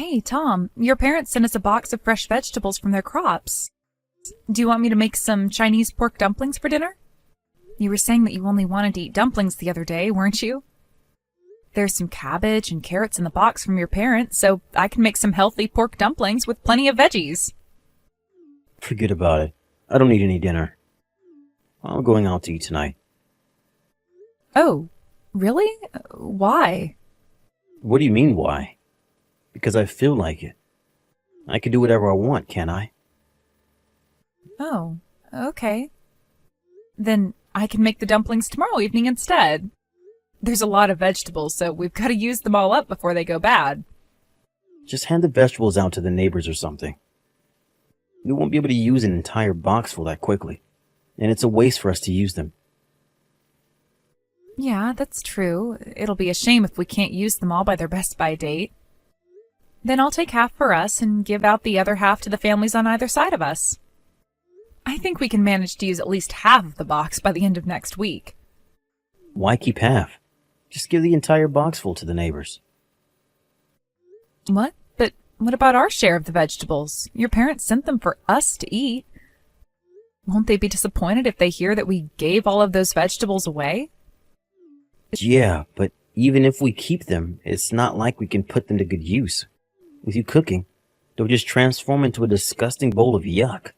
Hey, Tom, your parents sent us a box of fresh vegetables from their crops. Do you want me to make some Chinese pork dumplings for dinner? You were saying that you only wanted to eat dumplings the other day, weren't you? There's some cabbage and carrots in the box from your parents, so I can make some healthy pork dumplings with plenty of veggies. Forget about it. I don't need any dinner. I'm going out to eat tonight. Oh, really? Why? What do you mean, why? Because I feel like it. I can do whatever I want, can't I? Oh, okay. Then I can make the dumplings tomorrow evening instead. There's a lot of vegetables, so we've got to use them all up before they go bad. Just hand the vegetables out to the neighbors or something. We won't be able to use an entire box full that quickly, and it's a waste for us to use them. Yeah, that's true. It'll be a shame if we can't use them all by their best by date. Then I'll take half for us and give out the other half to the families on either side of us. I think we can manage to use at least half of the box by the end of next week. Why keep half? Just give the entire box full to the neighbors. What? But what about our share of the vegetables? Your parents sent them for us to eat. Won't they be disappointed if they hear that we gave all of those vegetables away? Yeah, but even if we keep them, it's not like we can put them to good use. With you cooking, they'll just transform into a disgusting bowl of yuck.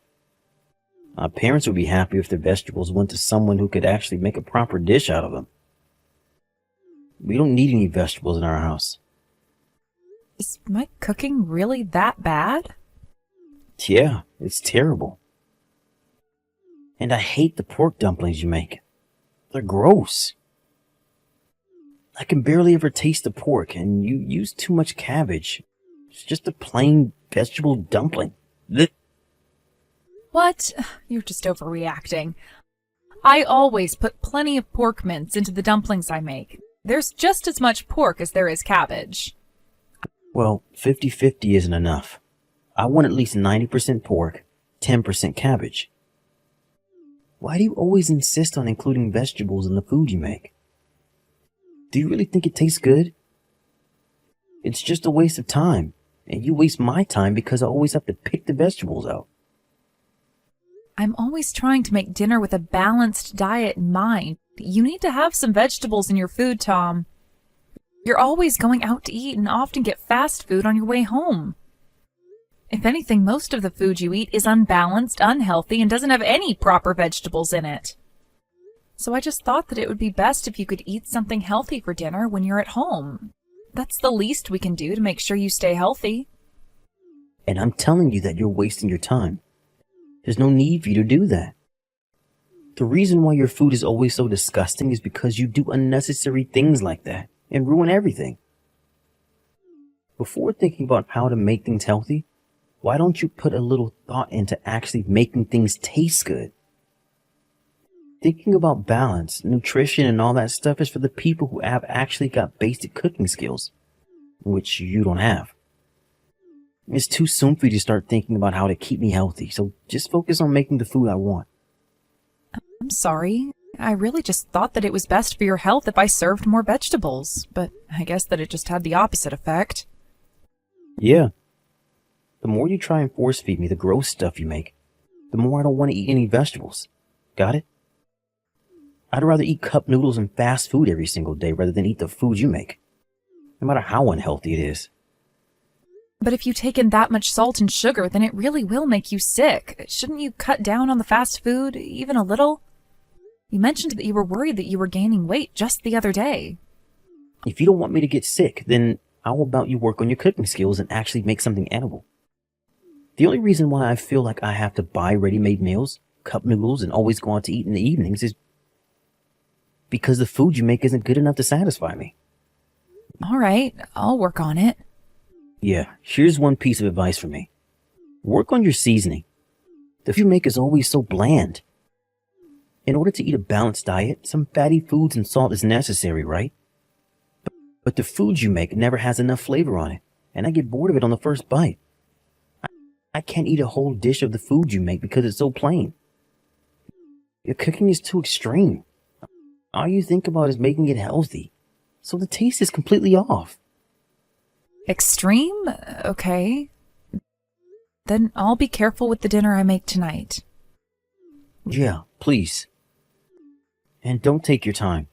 Our parents would be happy if their vegetables went to someone who could actually make a proper dish out of them. We don't need any vegetables in our house. Is my cooking really that bad? Yeah, it's terrible. And I hate the pork dumplings you make. They're gross. I can barely ever taste the pork, and you use too much cabbage. It's just a plain vegetable dumpling. Blech. What? You're just overreacting. I always put plenty of pork mince into the dumplings I make. There's just as much pork as there is cabbage. Well, 50-50 isn't enough. I want at least 90% pork, 10% cabbage. Why do you always insist on including vegetables in the food you make? Do you really think it tastes good? It's just a waste of time, and you waste my time because I always have to pick the vegetables out. I'm always trying to make dinner with a balanced diet in mind. You need to have some vegetables in your food, Tom. You're always going out to eat and often get fast food on your way home. If anything, most of the food you eat is unbalanced, unhealthy, and doesn't have any proper vegetables in it. So I just thought that it would be best if you could eat something healthy for dinner when you're at home. That's the least we can do to make sure you stay healthy. And I'm telling you that you're wasting your time. There's no need for you to do that. The reason why your food is always so disgusting is because you do unnecessary things like that and ruin everything. Before thinking about how to make things healthy, why don't you put a little thought into actually making things taste good? Thinking about balance, nutrition, and all that stuff is for the people who have actually got basic cooking skills, which you don't have. It's too soon for you to start thinking about how to keep me healthy, so just focus on making the food I want. I'm sorry. I really just thought that it was best for your health if I served more vegetables, but I guess that it just had the opposite effect. Yeah. The more you try and force feed me the gross stuff you make, the more I don't want to eat any vegetables. Got it? I'd rather eat cup noodles and fast food every single day rather than eat the food you make, no matter how unhealthy it is. But if you take in that much salt and sugar, then it really will make you sick. Shouldn't you cut down on the fast food, even a little? You mentioned that you were worried that you were gaining weight just the other day. If you don't want me to get sick, then how about you work on your cooking skills and actually make something edible? The only reason why I feel like I have to buy ready-made meals, cup noodles, and always go out to eat in the evenings is because the food you make isn't good enough to satisfy me. All right, I'll work on it. Yeah, here's one piece of advice from me. Work on your seasoning. The food you make is always so bland. In order to eat a balanced diet, some fatty foods and salt is necessary, right? But the food you make never has enough flavor on it, and I get bored of it on the first bite. I can't eat a whole dish of the food you make because it's so plain. Your cooking is too extreme. All you think about is making it healthy, so the taste is completely off. Extreme? Okay. Then I'll be careful with the dinner I make tonight. Yeah, please. And don't take your time.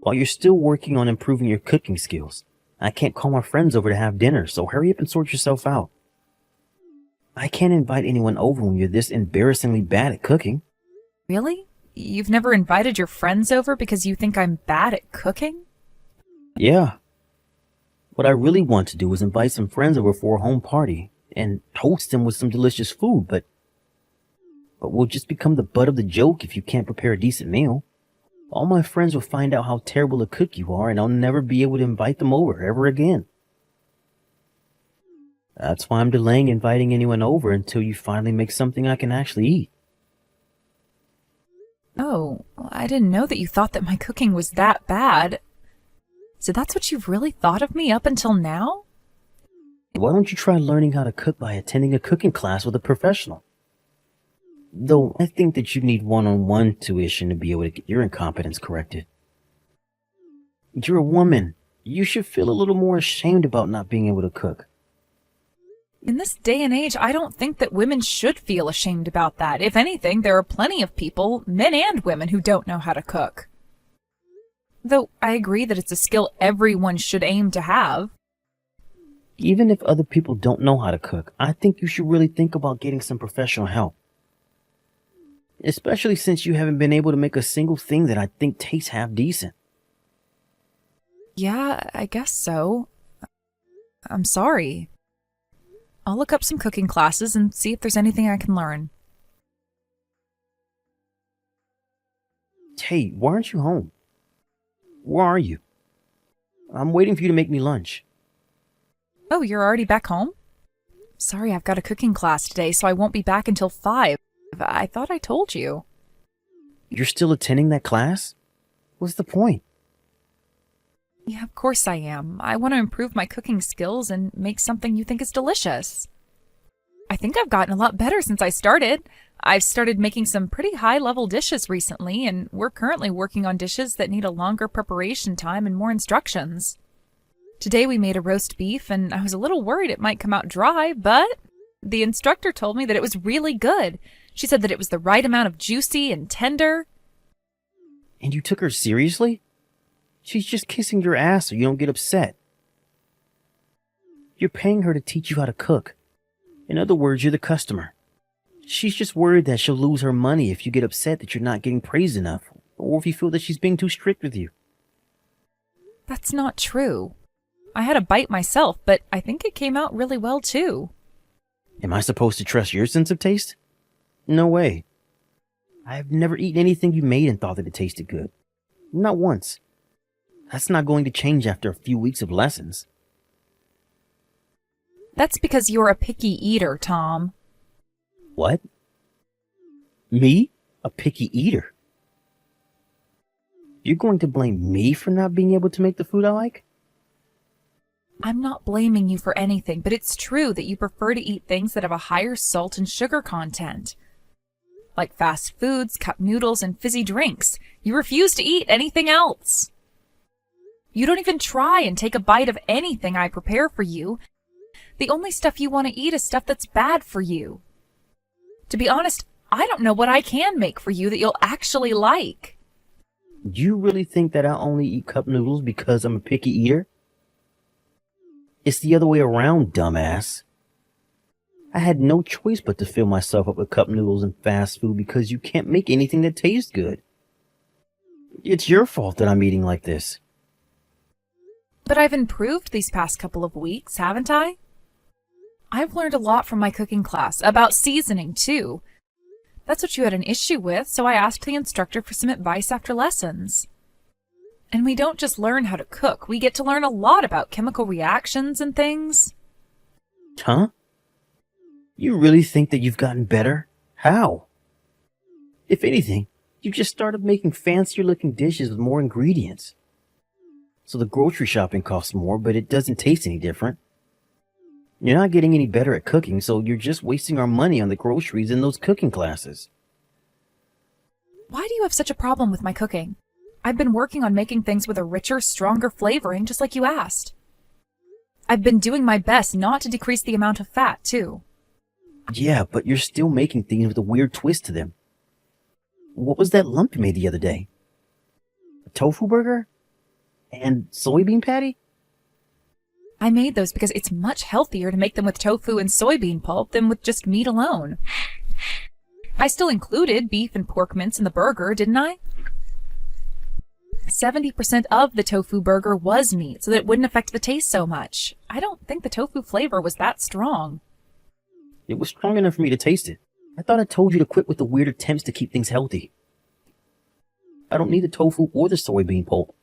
While you're still working on improving your cooking skills, I can't call my friends over to have dinner, so hurry up and sort yourself out. I can't invite anyone over when you're this embarrassingly bad at cooking. Really? You've never invited your friends over because you think I'm bad at cooking? Yeah. What I really want to do is invite some friends over for a home party and host them with some delicious food, but we'll just become the butt of the joke if you can't prepare a decent meal. All my friends will find out how terrible a cook you are, and I'll never be able to invite them over ever again. That's why I'm delaying inviting anyone over until you finally make something I can actually eat. Oh, I didn't know that you thought that my cooking was that bad. So that's what you've really thought of me up until now? Why don't you try learning how to cook by attending a cooking class with a professional? Though I think that you need one-on-one tuition to be able to get your incompetence corrected. You're a woman. You should feel a little more ashamed about not being able to cook. In this day and age, I don't think that women should feel ashamed about that. If anything, there are plenty of people, men and women, who don't know how to cook. Though I agree that it's a skill everyone should aim to have. Even if other people don't know how to cook, I think you should really think about getting some professional help. Especially since you haven't been able to make a single thing that I think tastes half decent. Yeah, I guess so. I'm sorry. I'll look up some cooking classes and see if there's anything I can learn. Hey, why aren't you home? Where are you? I'm waiting for you to make me lunch. Oh, you're already back home? Sorry, I've got a cooking class today, so I won't be back until 5. I thought I told you. You're still attending that class? What's the point? Yeah, of course I am. I want to improve my cooking skills and make something you think is delicious. I think I've gotten a lot better since I started. I've started making some pretty high-level dishes recently, and we're currently working on dishes that need a longer preparation time and more instructions. Today we made a roast beef, and I was a little worried it might come out dry, but the instructor told me that it was really good. She said that it was the right amount of juicy and tender. And you took her seriously? She's just kissing your ass so you don't get upset. You're paying her to teach you how to cook. In other words, you're the customer. She's just worried that she'll lose her money if you get upset that you're not getting praised enough, or if you feel that she's being too strict with you. That's not true. I had a bite myself, but I think it came out really well too. Am I supposed to trust your sense of taste? No way. I've never eaten anything you made and thought that it tasted good. Not once. That's not going to change after a few weeks of lessons. That's because you're a picky eater, Tom. What? Me? A picky eater? You're going to blame me for not being able to make the food I like? I'm not blaming you for anything, but it's true that you prefer to eat things that have a higher salt and sugar content. Like fast foods, cup noodles, and fizzy drinks. You refuse to eat anything else. You don't even try and take a bite of anything I prepare for you. The only stuff you want to eat is stuff that's bad for you. To be honest, I don't know what I can make for you that you'll actually like. Do you really think that I only eat cup noodles because I'm a picky eater? It's the other way around, dumbass. I had no choice but to fill myself up with cup noodles and fast food because you can't make anything that tastes good. It's your fault that I'm eating like this. But I've improved these past couple of weeks, haven't I? I've learned a lot from my cooking class, about seasoning too. That's what you had an issue with, so I asked the instructor for some advice after lessons. And we don't just learn how to cook, we get to learn a lot about chemical reactions and things. Huh? You really think that you've gotten better? How? If anything, you just started making fancier looking dishes with more ingredients. So the grocery shopping costs more, but it doesn't taste any different. You're not getting any better at cooking, so you're just wasting our money on the groceries and those cooking classes. Why do you have such a problem with my cooking? I've been working on making things with a richer, stronger flavoring, just like you asked. I've been doing my best not to decrease the amount of fat, too. Yeah, but you're still making things with a weird twist to them. What was that lump you made the other day? A tofu burger? And soybean patty? I made those because it's much healthier to make them with tofu and soybean pulp than with just meat alone. I still included beef and pork mince in the burger, didn't I? 70% of the tofu burger was meat, so that it wouldn't affect the taste so much. I don't think the tofu flavor was that strong. It was strong enough for me to taste it. I thought I told you to quit with the weird attempts to keep things healthy. I don't need the tofu or the soybean pulp.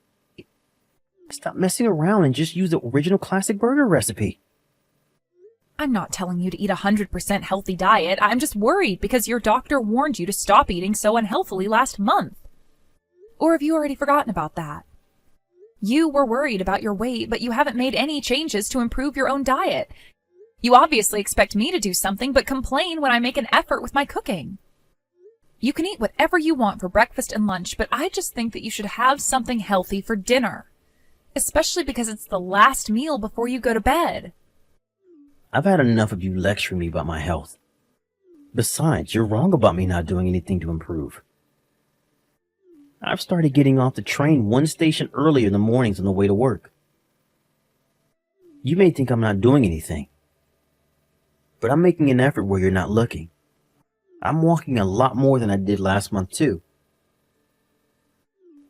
Stop messing around and just use the original classic burger recipe. I'm not telling you to eat a 100% healthy diet. I'm just worried because your doctor warned you to stop eating so unhealthily last month. Or have you already forgotten about that? You were worried about your weight, but you haven't made any changes to improve your own diet. You obviously expect me to do something, but complain when I make an effort with my cooking. You can eat whatever you want for breakfast and lunch, but I just think that you should have something healthy for dinner. Especially because it's the last meal before you go to bed. I've had enough of you lecturing me about my health. Besides, you're wrong about me not doing anything to improve. I've started getting off the train one station earlier in the mornings on the way to work. You may think I'm not doing anything, but I'm making an effort where you're not looking. I'm walking a lot more than I did last month, too.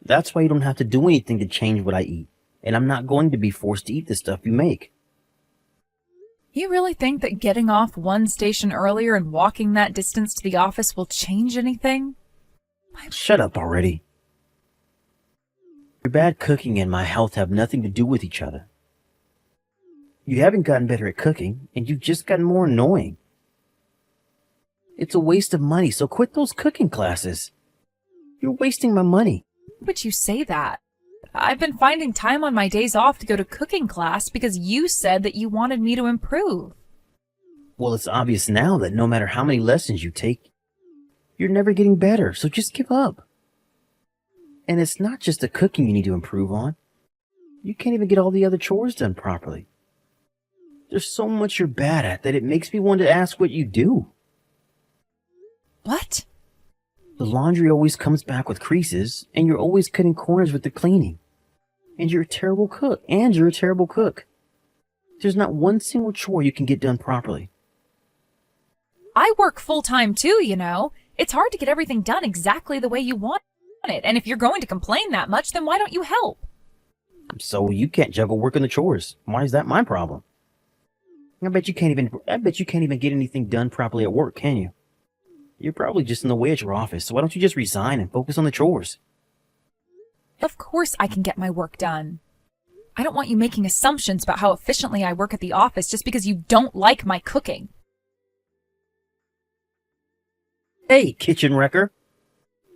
That's why you don't have to do anything to change what I eat, and I'm not going to be forced to eat the stuff you make. You really think that getting off one station earlier and walking that distance to the office will change anything? Shut up already. Your bad cooking and my health have nothing to do with each other. You haven't gotten better at cooking, and you've just gotten more annoying. It's a waste of money, so quit those cooking classes. You're wasting my money. But you say that. I've been finding time on my days off to go to cooking class because you said that you wanted me to improve. Well, it's obvious now that no matter how many lessons you take, you're never getting better, so just give up. And it's not just the cooking you need to improve on. You can't even get all the other chores done properly. There's so much you're bad at that it makes me want to ask what you do. What? The laundry always comes back with creases, and you're always cutting corners with the cleaning. And you're a terrible cook, There's not one single chore you can get done properly. I work full-time too, you know. It's hard to get everything done exactly the way you want it, and if you're going to complain that much, then why don't you help? So you can't juggle work and the chores. Why is that my problem? I bet you can't even get anything done properly at work, can you? You're probably just in the way at your office, so why don't you just resign and focus on the chores? Of course I can get my work done. I don't want you making assumptions about how efficiently I work at the office just because you don't like my cooking. Hey, kitchen wrecker.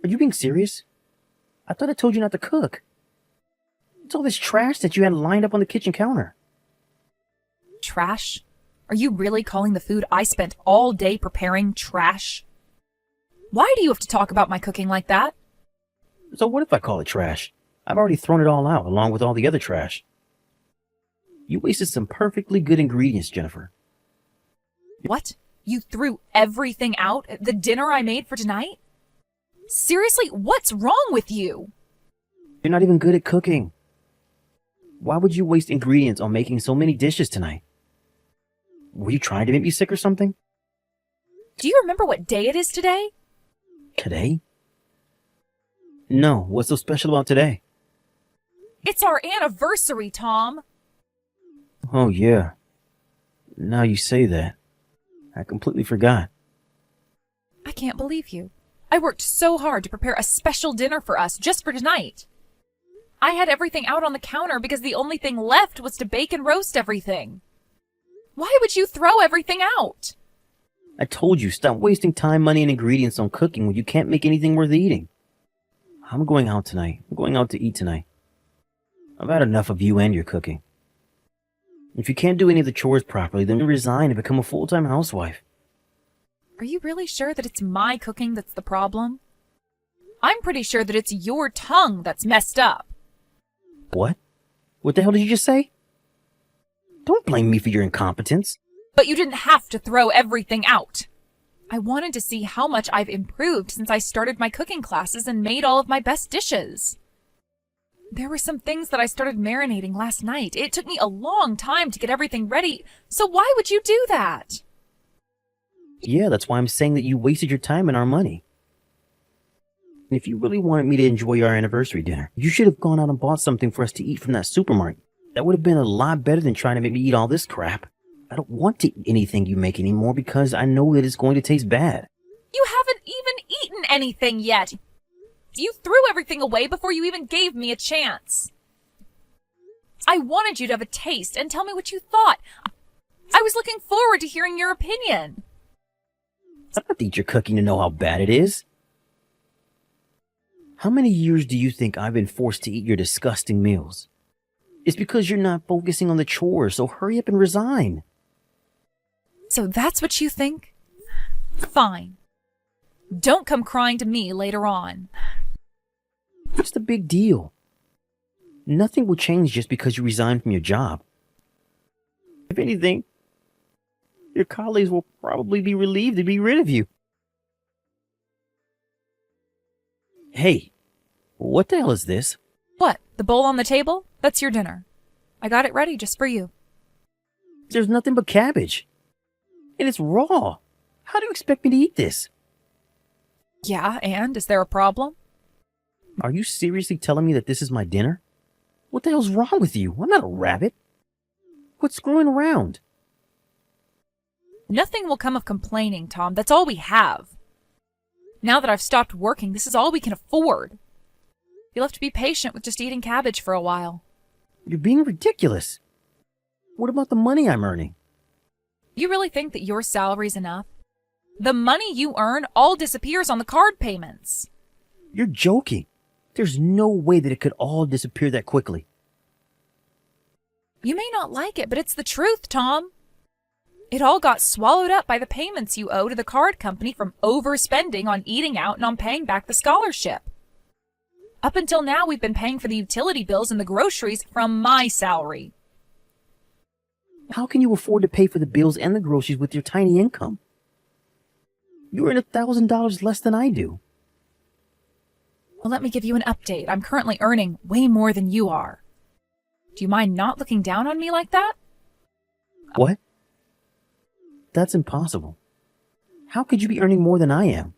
Are you being serious? I thought I told you not to cook. It's all this trash that you had lined up on the kitchen counter. Trash? Are you really calling the food I spent all day preparing trash? Why do you have to talk about my cooking like that? So what if I call it trash? I've already thrown it all out, along with all the other trash. You wasted some perfectly good ingredients, Jennifer. What? You threw everything out? The dinner I made for tonight? Seriously, what's wrong with you? You're not even good at cooking. Why would you waste ingredients on making so many dishes tonight? Were you trying to make me sick or something? Do you remember what day it is today? Today? No, what's so special about today? It's our anniversary, Tom. Oh, yeah. Now you say that. I completely forgot. I can't believe you. I worked so hard to prepare a special dinner for us just for tonight. I had everything out on the counter because the only thing left was to bake and roast everything. Why would you throw everything out? I told you, stop wasting time, money, and ingredients on cooking when you can't make anything worth eating. I'm going out tonight. I'm going out to eat tonight. I've had enough of you and your cooking. If you can't do any of the chores properly, then resign and become a full-time housewife. Are you really sure that it's my cooking that's the problem? I'm pretty sure that it's your tongue that's messed up. What? What the hell did you just say? Don't blame me for your incompetence. But you didn't have to throw everything out. I wanted to see how much I've improved since I started my cooking classes and made all of my best dishes. There were some things that I started marinating last night. It took me a long time to get everything ready, so why would you do that? Yeah, that's why I'm saying that you wasted your time and our money. And if you really wanted me to enjoy our anniversary dinner, you should have gone out and bought something for us to eat from that supermarket. That would have been a lot better than trying to make me eat all this crap. I don't want to eat anything you make anymore because I know that it's going to taste bad. You haven't even eaten anything yet. You threw everything away before you even gave me a chance. I wanted you to have a taste and tell me what you thought. I was looking forward to hearing your opinion. I don't have to eat your cooking to know how bad it is. How many years do you think I've been forced to eat your disgusting meals? It's because you're not focusing on the chores, so hurry up and resign. So that's what you think? Fine. Don't come crying to me later on. What's the big deal? Nothing will change just because you resign from your job. If anything, your colleagues will probably be relieved to be rid of you. Hey, what the hell is this? What, the bowl on the table? That's your dinner. I got it ready just for you. There's nothing but cabbage. And it's raw. How do you expect me to eat this? Yeah, and is there a problem? Are you seriously telling me that this is my dinner? What the hell's wrong with you? I'm not a rabbit. Quit screwing around. Nothing will come of complaining, Tom. That's all we have. Now that I've stopped working, this is all we can afford. You'll have to be patient with just eating cabbage for a while. You're being ridiculous. What about the money I'm earning? You really think that your salary's enough? The money you earn all disappears on the card payments. You're joking. There's no way that it could all disappear that quickly. You may not like it, but it's the truth, Tom. It all got swallowed up by the payments you owe to the card company from overspending on eating out and on paying back the scholarship. Up until now, we've been paying for the utility bills and the groceries from my salary. How can you afford to pay for the bills and the groceries with your tiny income? You earn $1,000 less than I do. Well, let me give you an update. I'm currently earning way more than you are. Do you mind not looking down on me like that? What? That's impossible. How could you be earning more than I am?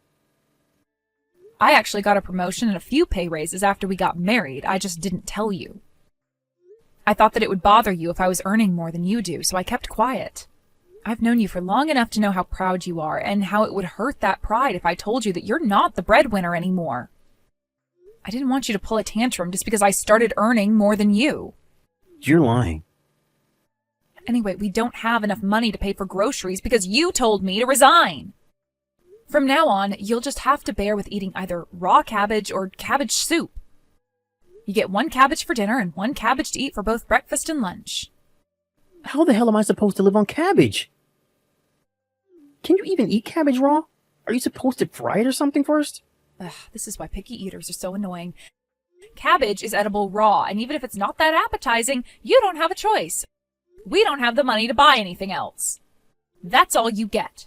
I actually got a promotion and a few pay raises after we got married. I just didn't tell you. I thought that it would bother you if I was earning more than you do, so I kept quiet. I've known you for long enough to know how proud you are and how it would hurt that pride if I told you that you're not the breadwinner anymore. I didn't want you to pull a tantrum just because I started earning more than you. You're lying. Anyway, we don't have enough money to pay for groceries because you told me to resign. From now on, you'll just have to bear with eating either raw cabbage or cabbage soup. You get 1 cabbage for dinner and 1 cabbage to eat for both breakfast and lunch. How the hell am I supposed to live on cabbage? Can you even eat cabbage raw? Are you supposed to fry it or something first? Ugh, this is why picky eaters are so annoying. Cabbage is edible raw, and even if it's not that appetizing, you don't have a choice. We don't have the money to buy anything else. That's all you get.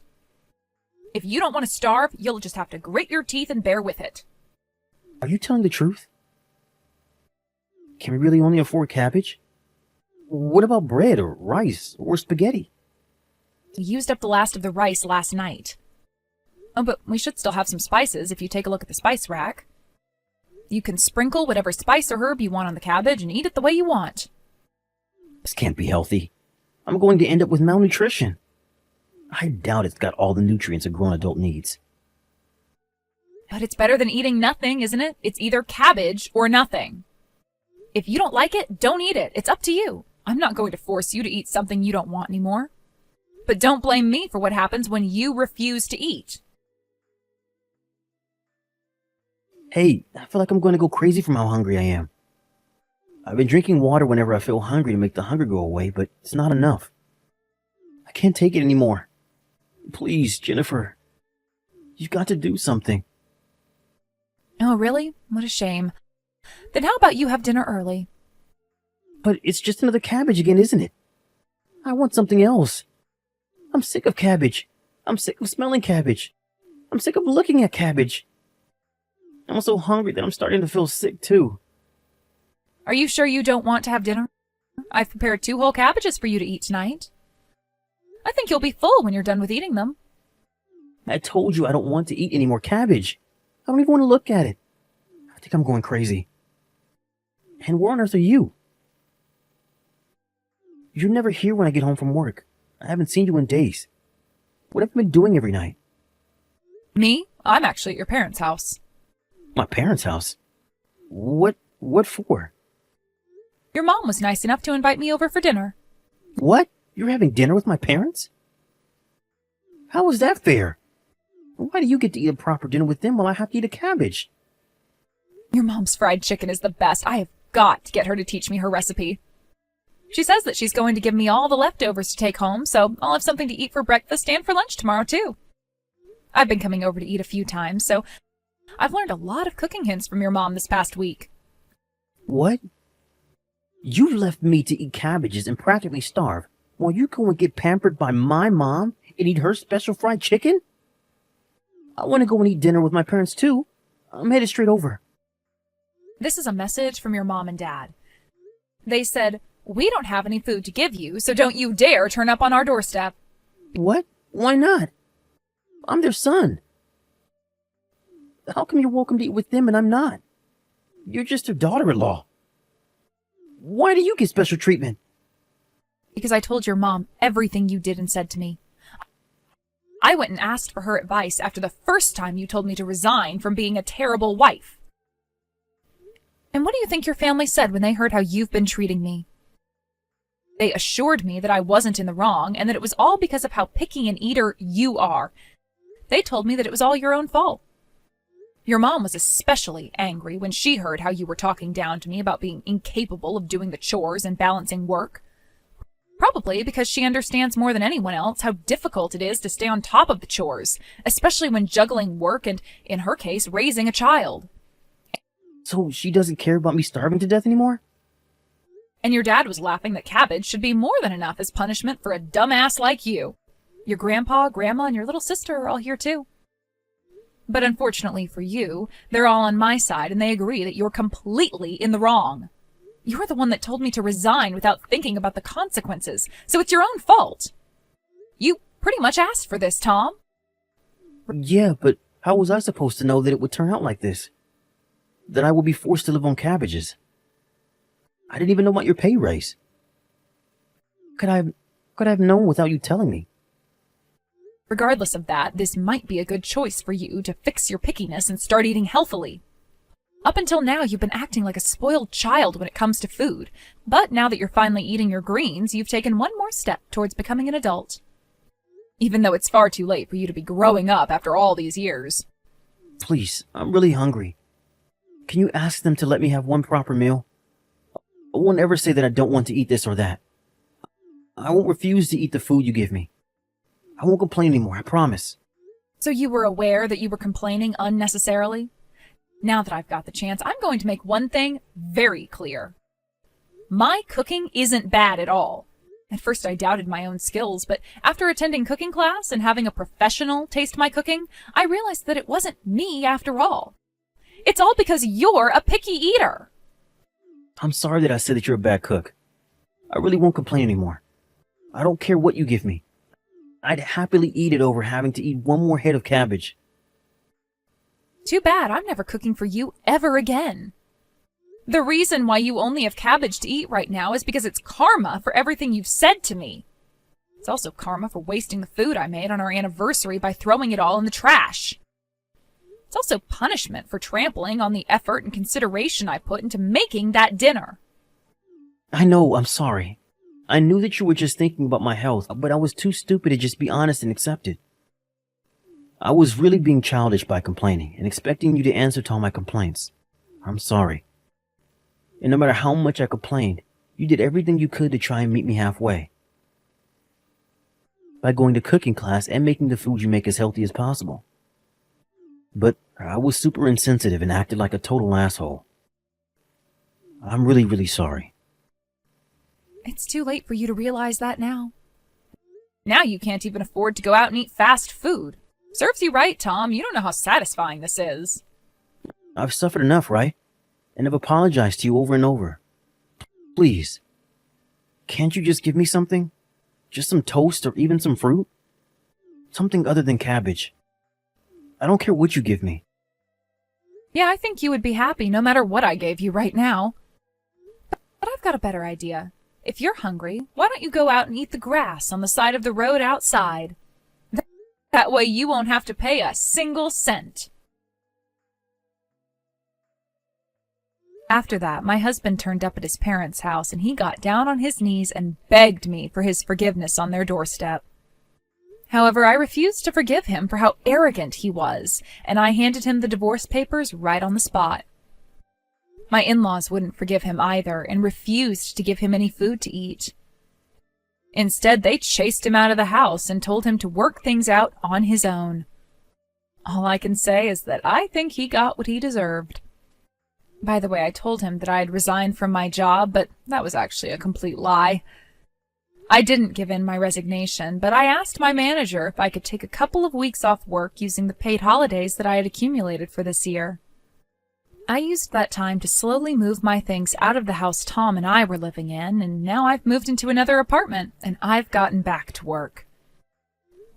If you don't want to starve, you'll just have to grit your teeth and bear with it. Are you telling the truth? Can we really only afford cabbage? What about bread or rice or spaghetti? We used up the last of the rice last night. Oh, but we should still have some spices if you take a look at the spice rack. You can sprinkle whatever spice or herb you want on the cabbage and eat it the way you want. This can't be healthy. I'm going to end up with malnutrition. I doubt it's got all the nutrients a grown adult needs. But it's better than eating nothing, isn't it? It's either cabbage or nothing. If you don't like it, don't eat it. It's up to you. I'm not going to force you to eat something you don't want anymore. But don't blame me for what happens when you refuse to eat. Hey, I feel like I'm going to go crazy from how hungry I am. I've been drinking water whenever I feel hungry to make the hunger go away, but it's not enough. I can't take it anymore. Please, Jennifer. You've got to do something. Oh, really? What a shame. Then how about you have dinner early? But it's just another cabbage again, isn't it? I want something else. I'm sick of cabbage. I'm sick of smelling cabbage. I'm sick of looking at cabbage. I'm so hungry that I'm starting to feel sick too. Are you sure you don't want to have dinner? I've prepared 2 whole cabbages for you to eat tonight. I think you'll be full when you're done with eating them. I told you I don't want to eat any more cabbage. I don't even want to look at it. I think I'm going crazy. And where on earth are you? You're never here when I get home from work. I haven't seen you in days. What have you been doing every night? Me? I'm actually at your parents' house. My parents' house? What for? Your mom was nice enough to invite me over for dinner. What? You're having dinner with my parents? How is that fair? Why do you get to eat a proper dinner with them while I have to eat a cabbage? Your mom's fried chicken is the best. I have got to get her to teach me her recipe. She says that she's going to give me all the leftovers to take home, so I'll have something to eat for breakfast and for lunch tomorrow, too. I've been coming over to eat a few times, so I've learned a lot of cooking hints from your mom this past week. What? You left me to eat cabbages and practically starve, while you go and get pampered by my mom and eat her special fried chicken? I want to go and eat dinner with my parents, too. I'm headed straight over. This is a message from your mom and dad. They said, "We don't have any food to give you, so don't you dare turn up on our doorstep." What? Why not? I'm their son. How come you're welcome to eat with them and I'm not? You're just their daughter-in-law. Why do you get special treatment? Because I told your mom everything you did and said to me. I went and asked for her advice after the first time you told me to resign from being a terrible wife. And what do you think your family said when they heard how you've been treating me? They assured me that I wasn't in the wrong and that it was all because of how picky an eater you are. They told me that it was all your own fault. Your mom was especially angry when she heard how you were talking down to me about being incapable of doing the chores and balancing work. Probably because she understands more than anyone else how difficult it is to stay on top of the chores, especially when juggling work and, in her case, raising a child. So she doesn't care about me starving to death anymore? And your dad was laughing that cabbage should be more than enough as punishment for a dumbass like you. Your grandpa, grandma, and your little sister are all here too. But unfortunately for you, they're all on my side and they agree that you're completely in the wrong. You're the one that told me to resign without thinking about the consequences, so it's your own fault. You pretty much asked for this, Tom. Yeah, but how was I supposed to know that it would turn out like this? That I would be forced to live on cabbages? I didn't even know about your pay raise. Could I have known without you telling me? Regardless of that, this might be a good choice for you to fix your pickiness and start eating healthily. Up until now, you've been acting like a spoiled child when it comes to food, but now that you're finally eating your greens, you've taken one more step towards becoming an adult. Even though it's far too late for you to be growing up after all these years. Please, I'm really hungry. Can you ask them to let me have one proper meal? I won't ever say that I don't want to eat this or that. I won't refuse to eat the food you give me. I won't complain anymore, I promise. So you were aware that you were complaining unnecessarily? Now that I've got the chance, I'm going to make one thing very clear. My cooking isn't bad at all. At first I doubted my own skills, but after attending cooking class and having a professional taste my cooking, I realized that it wasn't me after all. It's all because you're a picky eater. I'm sorry that I said that you're a bad cook. I really won't complain anymore. I don't care what you give me. I'd happily eat it over having to eat one more head of cabbage. Too bad I'm never cooking for you ever again. The reason why you only have cabbage to eat right now is because it's karma for everything you've said to me. It's also karma for wasting the food I made on our anniversary by throwing it all in the trash. It's also punishment for trampling on the effort and consideration I put into making that dinner. I know, I'm sorry. I knew that you were just thinking about my health, but I was too stupid to just be honest and accept it. I was really being childish by complaining and expecting you to answer to all my complaints. I'm sorry. And no matter how much I complained, you did everything you could to try and meet me halfway. By going to cooking class and making the food you make as healthy as possible. But I was super insensitive and acted like a total asshole. I'm really, really sorry. It's too late for you to realize that now. Now you can't even afford to go out and eat fast food. Serves you right, Tom. You don't know how satisfying this is. I've suffered enough, right? And I've apologized to you over and over. Please, can't you just give me something? Just some toast or even some fruit? Something other than cabbage. I don't care what you give me. Yeah, I think you would be happy no matter what I gave you right now. But I've got a better idea. If you're hungry, why don't you go out and eat the grass on the side of the road outside? That way you won't have to pay a single cent. After that, my husband turned up at his parents' house and he got down on his knees and begged me for his forgiveness on their doorstep. However, I refused to forgive him for how arrogant he was, and I handed him the divorce papers right on the spot. My in-laws wouldn't forgive him either and refused to give him any food to eat. Instead, they chased him out of the house and told him to work things out on his own. All I can say is that I think he got what he deserved. By the way, I told him that I had resigned from my job, but that was actually a complete lie. I didn't give in my resignation, but I asked my manager if I could take a couple of weeks off work using the paid holidays that I had accumulated for this year. I used that time to slowly move my things out of the house Tom and I were living in, and now I've moved into another apartment, and I've gotten back to work.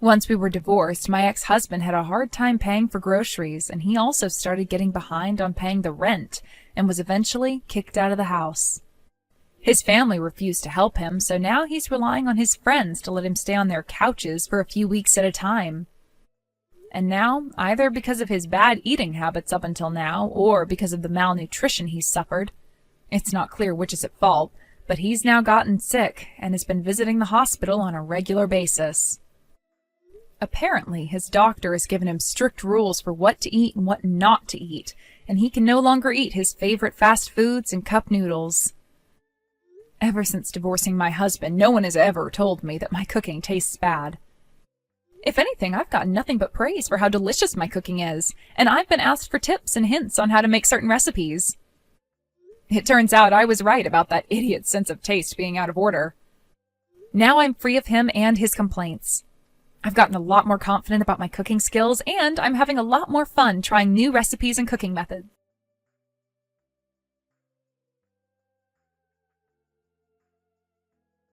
Once we were divorced, my ex-husband had a hard time paying for groceries, and he also started getting behind on paying the rent, and was eventually kicked out of the house. His family refused to help him, so now he's relying on his friends to let him stay on their couches for a few weeks at a time. And now, either because of his bad eating habits up until now, or because of the malnutrition he's suffered, it's not clear which is at fault, but he's now gotten sick and has been visiting the hospital on a regular basis. Apparently, his doctor has given him strict rules for what to eat and what not to eat, and he can no longer eat his favorite fast foods and cup noodles. Ever since divorcing my husband, no one has ever told me that my cooking tastes bad. If anything, I've gotten nothing but praise for how delicious my cooking is, and I've been asked for tips and hints on how to make certain recipes. It turns out I was right about that idiot's sense of taste being out of order. Now I'm free of him and his complaints. I've gotten a lot more confident about my cooking skills, and I'm having a lot more fun trying new recipes and cooking methods.